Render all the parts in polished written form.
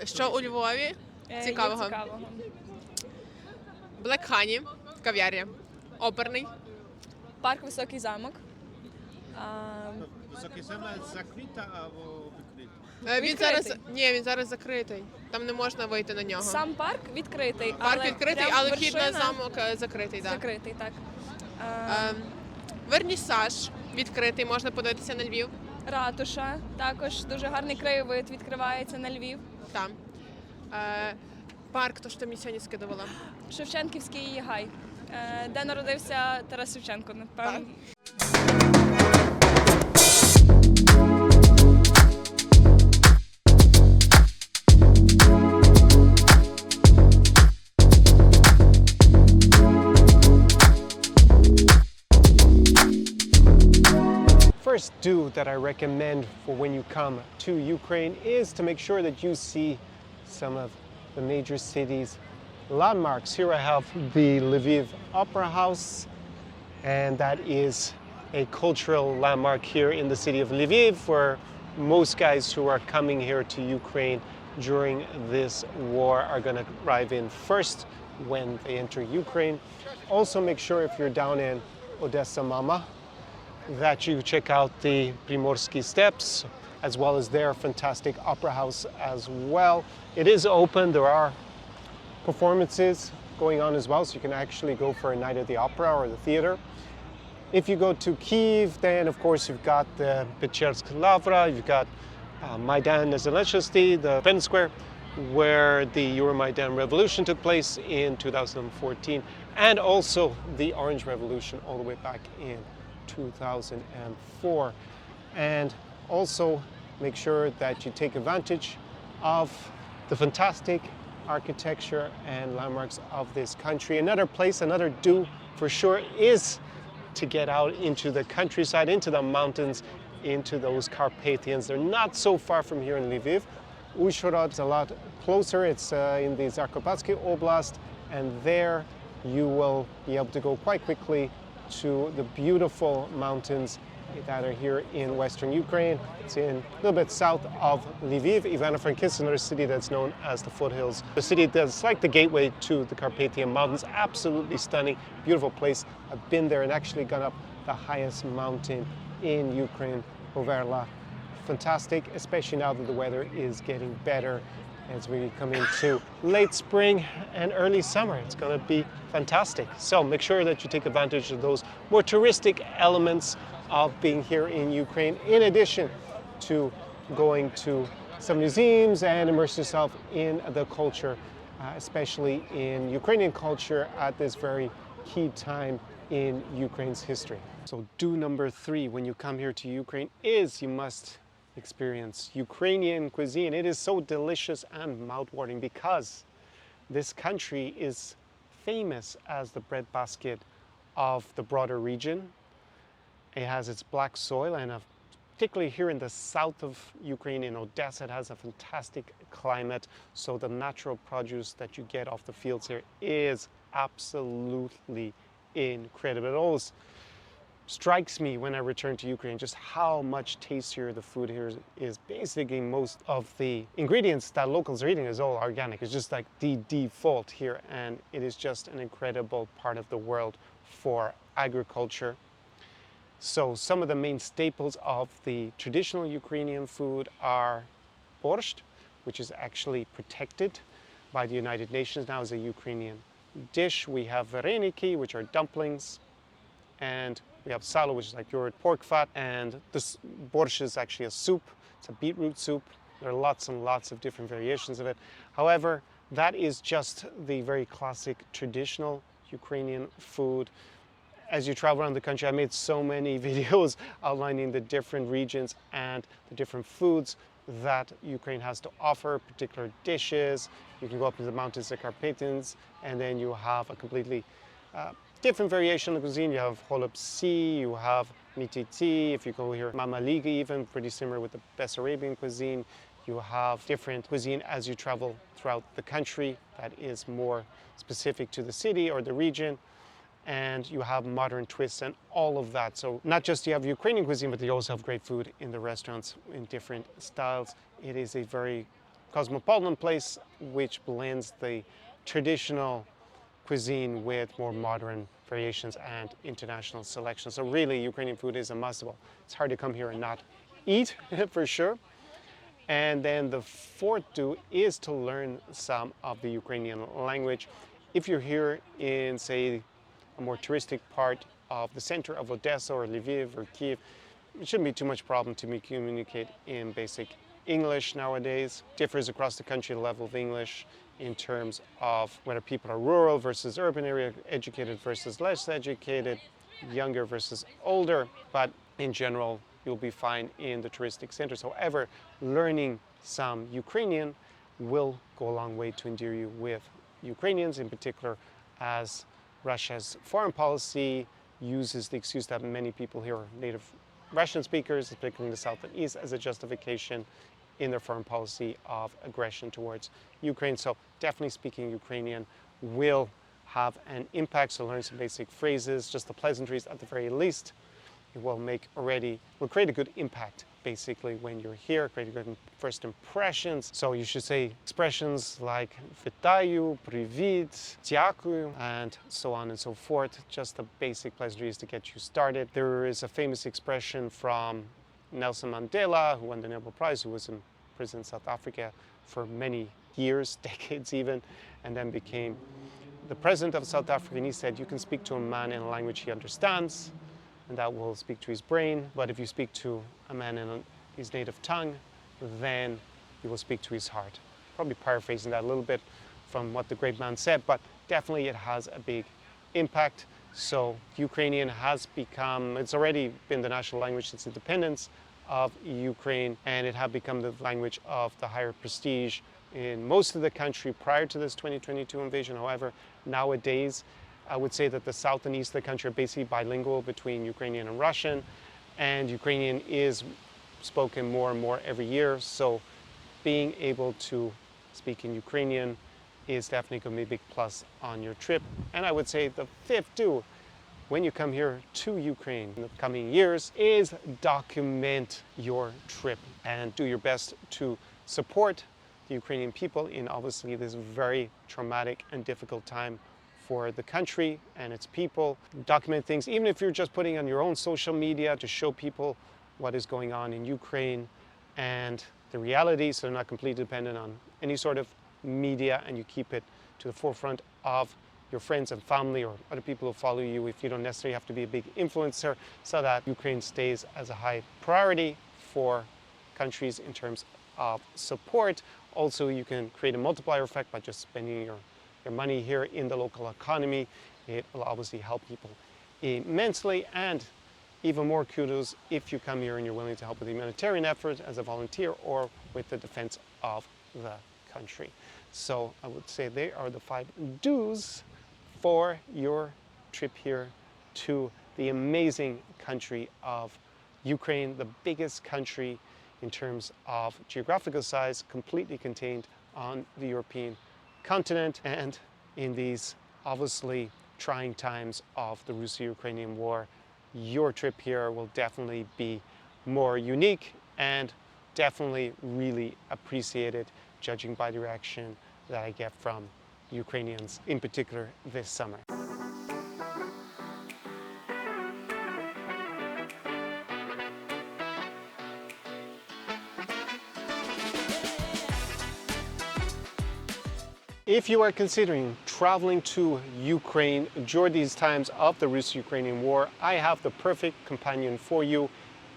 Що у Львові цікавого? Блекхані, кав'ярня. Оперний. Парк Високий замок. Високий замок закрита або Він він зараз закритий. Там не можна вийти на нього. Сам парк відкритий. Парк відкритий, але вхід на замок закритий. Закритий, так. Вернісаж відкритий, можна подивитися на Львів. Ратуша, також дуже гарний краєвид відкривається на Львів. Там. Парк, то що ти мені сьогодні скидувала. Шевченківський гай, де народився Тарас Шевченко, напевно. First do that I recommend for when you come to Ukraine is to make sure that you see some of the major cities' landmarks. Here I have the Lviv Opera House, and that is a cultural landmark here in the city of Lviv, where most guys who are coming here to Ukraine during this war are going to arrive in first when they enter Ukraine. Also make sure if you're down in Odessa Mama that you check out the Primorsky Steps, as well as their fantastic opera house as well. It is open, there are performances going on as well, so you can actually go for a night at the opera or the theater. If you go to Kyiv, then of course you've got the Pechersk Lavra, you've got Maidan Nezalezhny, the Penn Square, where the Euromaidan Revolution took place in 2014, and also the Orange Revolution all the way back in 2004. And also make sure that you take advantage of the fantastic architecture and landmarks of this country. Another place, another do for sure is to get out into the countryside, into the mountains, into those Carpathians. They're not so far from here in Lviv. Uzhhorod is a lot closer. It's in the Zakopatskyi Oblast, and there you will be able to go quite quickly to the beautiful mountains that are here in western Ukraine. It's in a little bit south of Lviv. Ivano-Frankivsk is another city that's known as the foothills. The city that's like the gateway to the Carpathian Mountains. Absolutely stunning, beautiful place. I've been there and actually gone up the highest mountain in Ukraine, Overla. Fantastic, especially now that the weather is getting better as we come into late spring and early summer. It's going to be fantastic. So make sure that you take advantage of those more touristic elements of being here in Ukraine, in addition to going to some museums and immerse yourself in the culture, especially in Ukrainian culture at this very key time in Ukraine's history. So do number 3 when you come here to Ukraine is you must experience Ukrainian cuisine. It is so delicious and mouthwatering because this country is famous as the breadbasket of the broader region. It has its black soil, and particularly here in the south of Ukraine, in Odessa, it has a fantastic climate. So the natural produce that you get off the fields here is absolutely incredible. It always strikes me when I return to Ukraine just how much tastier the food here is. Basically, most of the ingredients that locals are eating is all organic. It's just like the default here, and it is just an incredible part of the world for agriculture. So some of the main staples of the traditional Ukrainian food are borscht, which is actually protected by the United Nations now as a Ukrainian dish. We have vareniki, which are dumplings, and we have salo, which is like your pork fat, and this borscht is actually a soup. It's a beetroot soup. There are lots and lots of different variations of it. However, that is just the very classic traditional Ukrainian food. As you travel around the country, I made so many videos outlining the different regions and the different foods that Ukraine has to offer, particular dishes. You can go up into the mountains, the Carpathians, and then you have a completely different variation of the cuisine. You have holopsi, you have mititi, if you go here, mamaligi even, pretty similar with the Bessarabian cuisine. You have different cuisine as you travel throughout the country that is more specific to the city or the region. And you have modern twists and all of that. So not just you have Ukrainian cuisine, but you also have great food in the restaurants in different styles. It is a very cosmopolitan place which blends the traditional cuisine with more modern variations and international selections. So really, Ukrainian food is a must-have. It's hard to come here and not eat for sure. And then the fourth do is to learn some of the Ukrainian language. If you're here in, say, a more touristic part of the center of Odessa or Lviv or Kiev, it shouldn't be too much problem to communicate in basic English nowadays. Differs across the country, the level of English in terms of whether people are rural versus urban area, educated versus less educated, younger versus older. But in general, you'll be fine in the touristic centers. However, learning some Ukrainian will go a long way to endear you with Ukrainians, in particular as Russia's foreign policy uses the excuse that many people here are native Russian speakers, particularly in the south and east, as a justification in their foreign policy of aggression towards Ukraine. So definitely speaking Ukrainian will have an impact. So learn some basic phrases, just the pleasantries at the very least. It will create a good impact basically when you're here, create a good first impressions. So you should say expressions like "Вітаю," "Привіт," "Дякую," and so on and so forth. Just the basic pleasantries to get you started. There is a famous expression from Nelson Mandela, who won the Nobel Prize, who was in prison in South Africa for many years, decades even, and then became the president of South Africa. And he said, you can speak to a man in a language he understands, and that will speak to his brain. But if you speak to a man in his native tongue, then you will speak to his heart. Probably paraphrasing that a little bit from what the great man said, but definitely it has a big impact. So Ukrainian has become, it's already been the national language since independence of Ukraine, and it had become the language of the higher prestige in most of the country prior to this 2022 invasion. However, nowadays, I would say that the south and east of the country are basically bilingual between Ukrainian and Russian, and Ukrainian is spoken more and more every year. So being able to speak in Ukrainian is definitely going to be a big plus on your trip. And I would say the fifth do, when you come here to Ukraine in the coming years, is document your trip and do your best to support the Ukrainian people in obviously this very traumatic and difficult time for the country and its people. Document things, even if you're just putting on your own social media to show people what is going on in Ukraine and the reality, so they're not completely dependent on any sort of media, and you keep it to the forefront of your friends and family or other people who follow you if you don't necessarily have to be a big influencer, so that Ukraine stays as a high priority for countries in terms of support. Also, you can create a multiplier effect by just spending your money here in the local economy. It will obviously help people immensely, and even more kudos if you come here and you're willing to help with the humanitarian effort as a volunteer or with the defense of the country. So I would say they are the 5 do's for your trip here to the amazing country of Ukraine, the biggest country in terms of geographical size, completely contained on the European continent, and in these obviously trying times of the Russo-Ukrainian war, your trip here will definitely be more unique and definitely really appreciated, judging by the reaction that I get from Ukrainians in particular this summer. If you are considering traveling to Ukraine during these times of the Russo-Ukrainian war, I have the perfect companion for you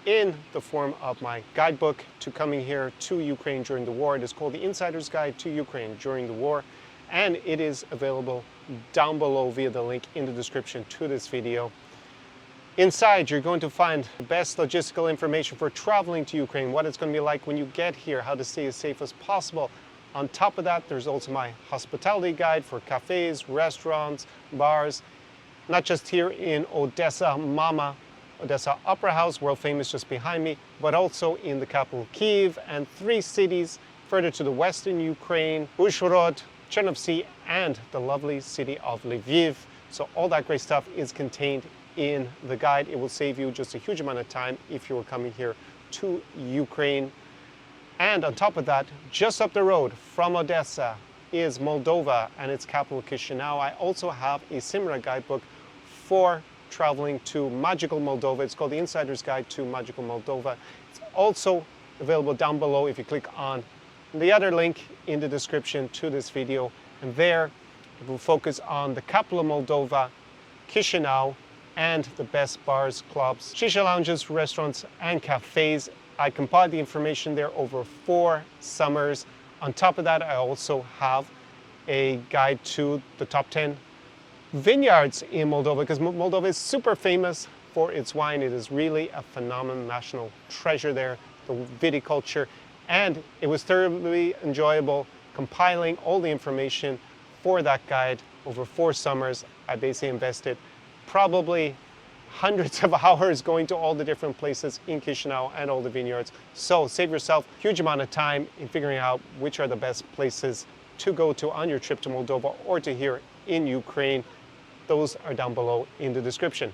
in the form of my guidebook to coming here to Ukraine during the war. It is called The Insider's Guide to Ukraine During the War, and it is available down below via the link in the description to this video. Inside, you're going to find the best logistical information for traveling to Ukraine, what it's going to be like when you get here, how to stay as safe as possible. On top of that, there's also my hospitality guide for cafes, restaurants, bars, not just here in Odessa Mama, Odessa Opera House, world famous just behind me, but also in the capital Kyiv and 3 cities further to the western Ukraine, Uzhhorod, Chernovtsi, and the lovely city of Lviv. So all that great stuff is contained in the guide. It will save you just a huge amount of time if you are coming here to Ukraine. And on top of that, just up the road from Odessa is Moldova and its capital Chisinau. I also have a similar guidebook for traveling to Magical Moldova. It's called The Insider's Guide to Magical Moldova. It's also available down below if you click on the other link in the description to this video. And there it will focus on the capital of Moldova, Chisinau, and the best bars, clubs, shisha lounges, restaurants, and cafes. I compiled the information there over 4 summers. On top of that, I also have a guide to the top 10 vineyards in Moldova, because Moldova is super famous for its wine. It is really a phenomenal national treasure there, the viticulture, and it was thoroughly enjoyable compiling all the information for that guide over 4 summers. I basically invested probably hundreds of hours going to all the different places in Chisinau and all the vineyards. So save yourself a huge amount of time in figuring out which are the best places to go to on your trip to Moldova or to here in Ukraine. Those are down below in the description.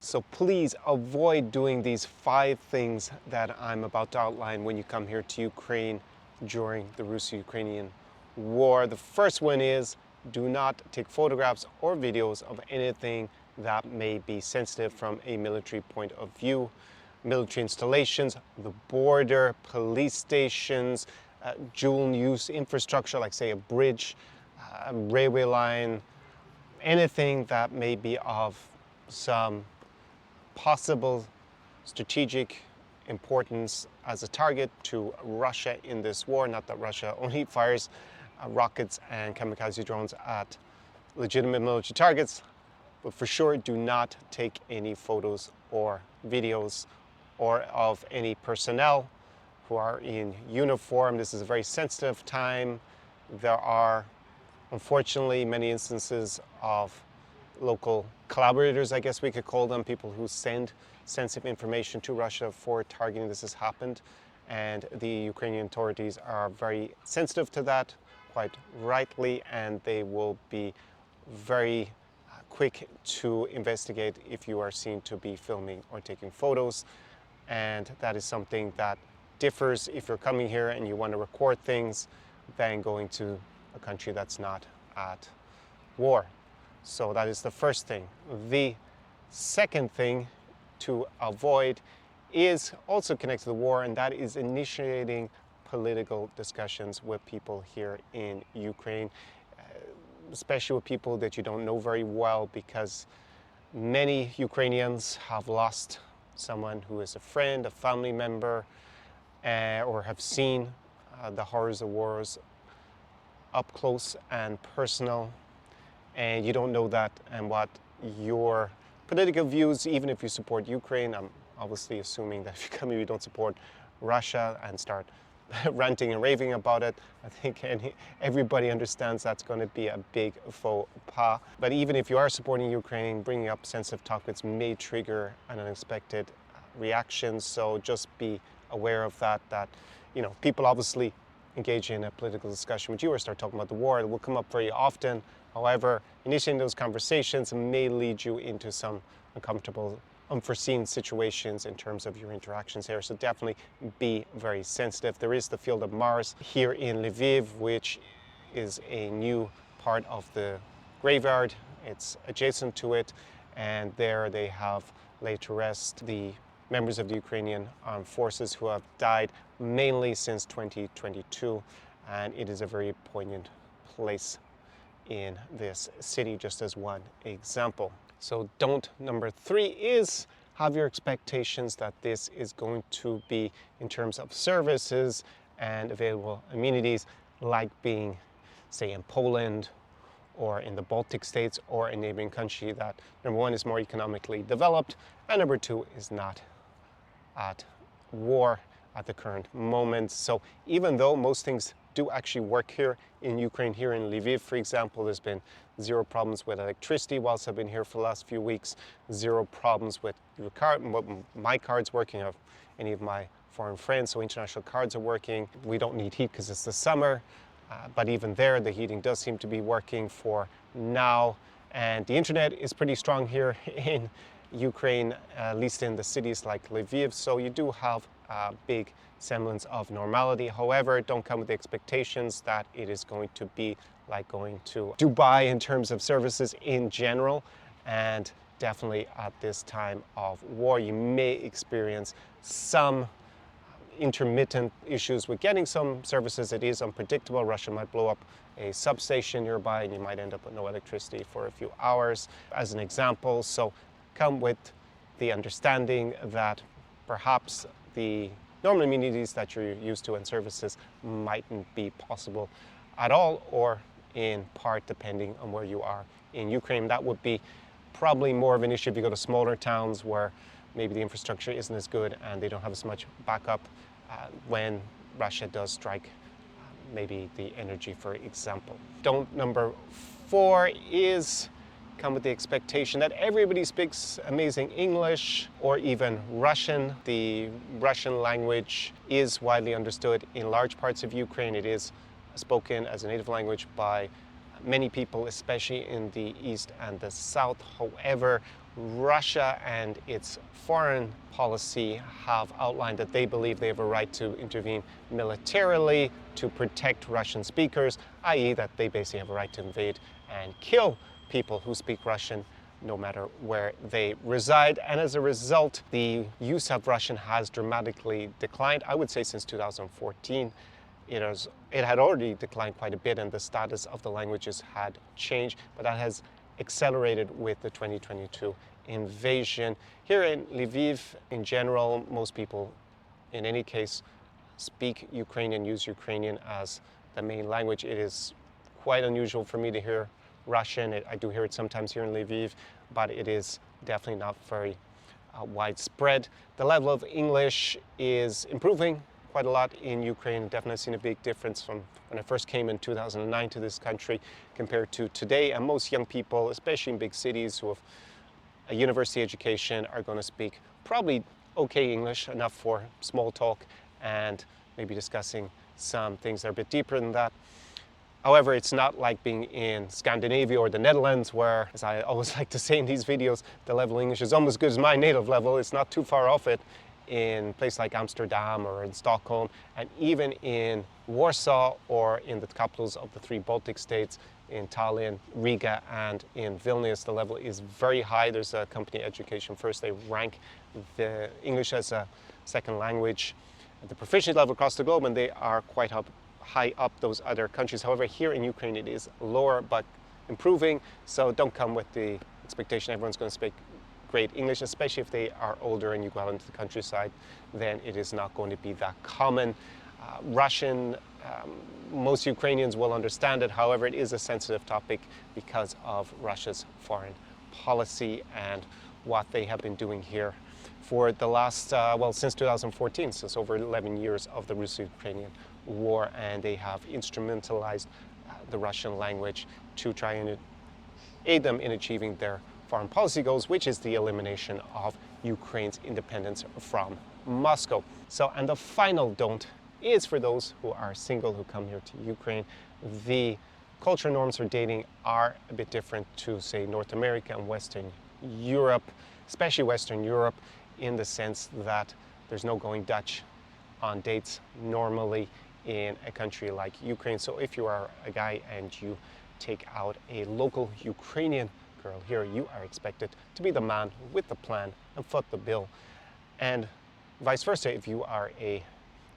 So please avoid doing these 5 things that I'm about to outline when you come here to Ukraine during the Russo-Ukrainian war. The first one is do not take photographs or videos of anything that may be sensitive from a military point of view. Military installations, the border, police stations, dual use infrastructure like say a bridge, a railway line, anything that may be of some possible strategic importance as a target to Russia in this war. Not that Russia only fires rockets and kamikaze drones at legitimate military targets, but for sure do not take any photos or videos or of any personnel who are in uniform. This is a very sensitive time. There are unfortunately many instances of local collaborators, I guess we could call them, people who send sensitive information to Russia for targeting. This has happened, and the Ukrainian authorities are very sensitive to that, quite rightly, and they will be very quick to investigate if you are seen to be filming or taking photos. And that is something that differs if you're coming here and you want to record things than going to a country that's not at war. So that is the first thing. The second thing to avoid is also connected to the war, and that is initiating political discussions with people here in Ukraine, especially with people that you don't know very well, because many Ukrainians have lost someone who is a friend, a family member, or have seen the horrors of wars up close and personal. And you don't know that and what your political views, even if you support Ukraine. I'm obviously assuming that if you come here you don't support Russia and start ranting and raving about it. I think everybody understands that's going to be a big faux pas. But even if you are supporting Ukraine, bringing up sensitive topics may trigger an unexpected reaction. So just be aware of that, you know, people obviously engage in a political discussion with you or start talking about the war. It will come up very often. However, initiating those conversations may lead you into some uncomfortable, unforeseen situations in terms of your interactions here. So definitely be very sensitive. There is the Field of Mars here in Lviv, which is a new part of the graveyard. It's adjacent to it, and there they have laid to rest the members of the Ukrainian armed forces who have died mainly since 2022, and it is a very poignant place in this city, just as one example. So number 3 is have your expectations that this is going to be, in terms of services and available amenities, like being, say, in Poland or in the Baltic states or a neighboring country that, number 1, is more economically developed, and number 2, is not at war at the current moment. So even though most things do actually work here in Ukraine, here in Lviv, for example, there's been 0 problems with electricity whilst I've been here for the last few weeks, 0 problems with your card, my cards working, of any of my foreign friends, so international cards are working. We don't need heat because it's the summer, but even there, the heating does seem to be working for now. And the internet is pretty strong here in Ukraine, at least in the cities like Lviv, so you do have a big semblance of normality. However, don't come with the expectations that it is going to be like going to Dubai in terms of services in general, and definitely at this time of war you may experience some intermittent issues with getting some services. It is unpredictable. Russia might blow up a substation nearby and you might end up with no electricity for a few hours, as an example. So come with the understanding that perhaps the normal amenities that you're used to and services mightn't be possible at all, or in part depending on where you are in Ukraine. That would be probably more of an issue if you go to smaller towns where maybe the infrastructure isn't as good and they don't have as much backup when Russia does strike maybe the energy, for example. Don't number 4 is come with the expectation that everybody speaks amazing English or even Russian. The Russian language is widely understood in large parts of Ukraine. It is spoken as a native language by many people, especially in the east and the south. However, Russia and its foreign policy have outlined that they believe they have a right to intervene militarily to protect Russian speakers, i.e. that they basically have a right to invade and kill people who speak Russian no matter where they reside. And as a result, the use of Russian has dramatically declined. I would say since 2014, it had already declined quite a bit and the status of the languages had changed, but that has accelerated with the 2022 invasion. Here in Lviv, in general, most people, in any case, speak Ukrainian, use Ukrainian as the main language. It is quite unusual for me to hear Russian. I do hear it sometimes here in Lviv, but it is definitely not very widespread. The level of English is improving quite a lot in Ukraine. Definitely seen a big difference from when I first came in 2009 to this country compared to today. And most young people, especially in big cities who have a university education, are going to speak probably okay English, enough for small talk and maybe discussing some things that are a bit deeper than that. However, it's not like being in Scandinavia or the Netherlands where, as I always like to say in these videos, the level of English is almost as good as my native level. It's not too far off it in places like Amsterdam or in Stockholm, and even in Warsaw or in the capitals of the 3 Baltic states, in Tallinn, Riga, and in Vilnius, the level is very high. There's a company, Education First. They rank the English as a second language at the proficiency level across the globe, and they are quite high up those other countries. However, here in Ukraine it is lower but improving, so don't come with the expectation everyone's going to speak great English, especially if they are older and you go out into the countryside, then it is not going to be that common. Russian, most Ukrainians will understand it. However, it is a sensitive topic because of Russia's foreign policy and what they have been doing here for the last, since 2014, since over 11 years of the Russo-Ukrainian war, and they have instrumentalized the Russian language to try and aid them in achieving their foreign policy goals, which is the elimination of Ukraine's independence from Moscow. So, and the final don't is for those who are single, who come here to Ukraine. The culture norms for dating are a bit different to, say, North America and Western Europe, especially Western Europe, in the sense that there's no going Dutch on dates normally in a country like Ukraine. So if you are a guy and you take out a local Ukrainian girl here, you are expected to be the man with the plan and foot the bill. And vice versa, if you are a,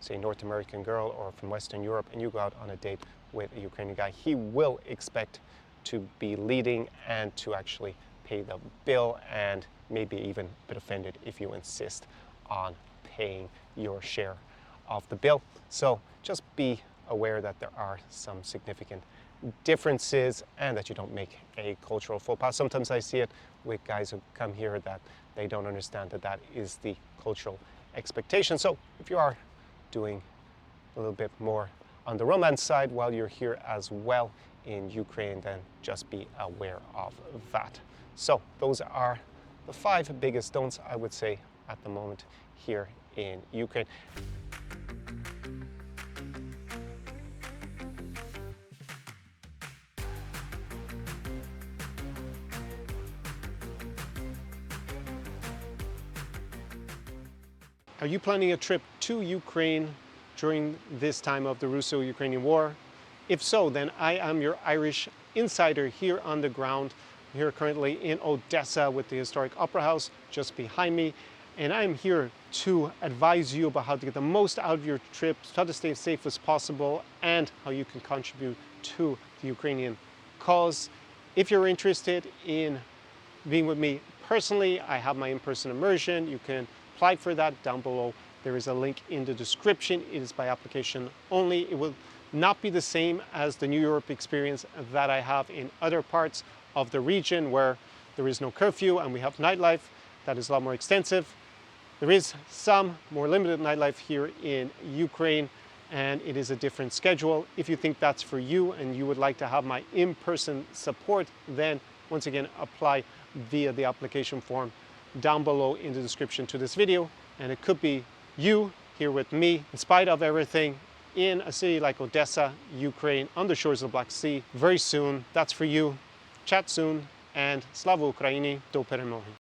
say, North American girl or from Western Europe and you go out on a date with a Ukrainian guy, he will expect to be leading and to actually pay the bill, and maybe even a bit offended if you insist on paying your share of the bill. So just be aware that there are some significant differences and that you don't make a cultural faux pas. Sometimes I see it with guys who come here that they don't understand that that is the cultural expectation. So if you are doing a little bit more on the romance side while you're here as well in Ukraine, then just be aware of that. So those are the 5 biggest don'ts, I would say, at the moment here in Ukraine. Are you planning a trip to Ukraine during this time of the Russo-Ukrainian war? If so, then I am your Irish insider here on the ground. I'm here currently in Odessa with the historic Opera House just behind me. And I'm here to advise you about how to get the most out of your trips, how to stay as safe as possible, and how you can contribute to the Ukrainian cause. If you're interested in being with me personally, I have my in-person immersion. You can apply for that down below. There is a link in the description. It is by application only. It will not be the same as the New Europe experience that I have in other parts of the region where there is no curfew and we have nightlife that is a lot more extensive. There is some more limited nightlife here in Ukraine, and it is a different schedule. If you think that's for you and you would like to have my in-person support, then once again apply via the application form down below in the description to this video. And it could be you here with me, in spite of everything, in a city like Odessa, Ukraine, on the shores of the Black Sea very soon. That's for you. Chat soon, and Slava Ukraini, do peremоги.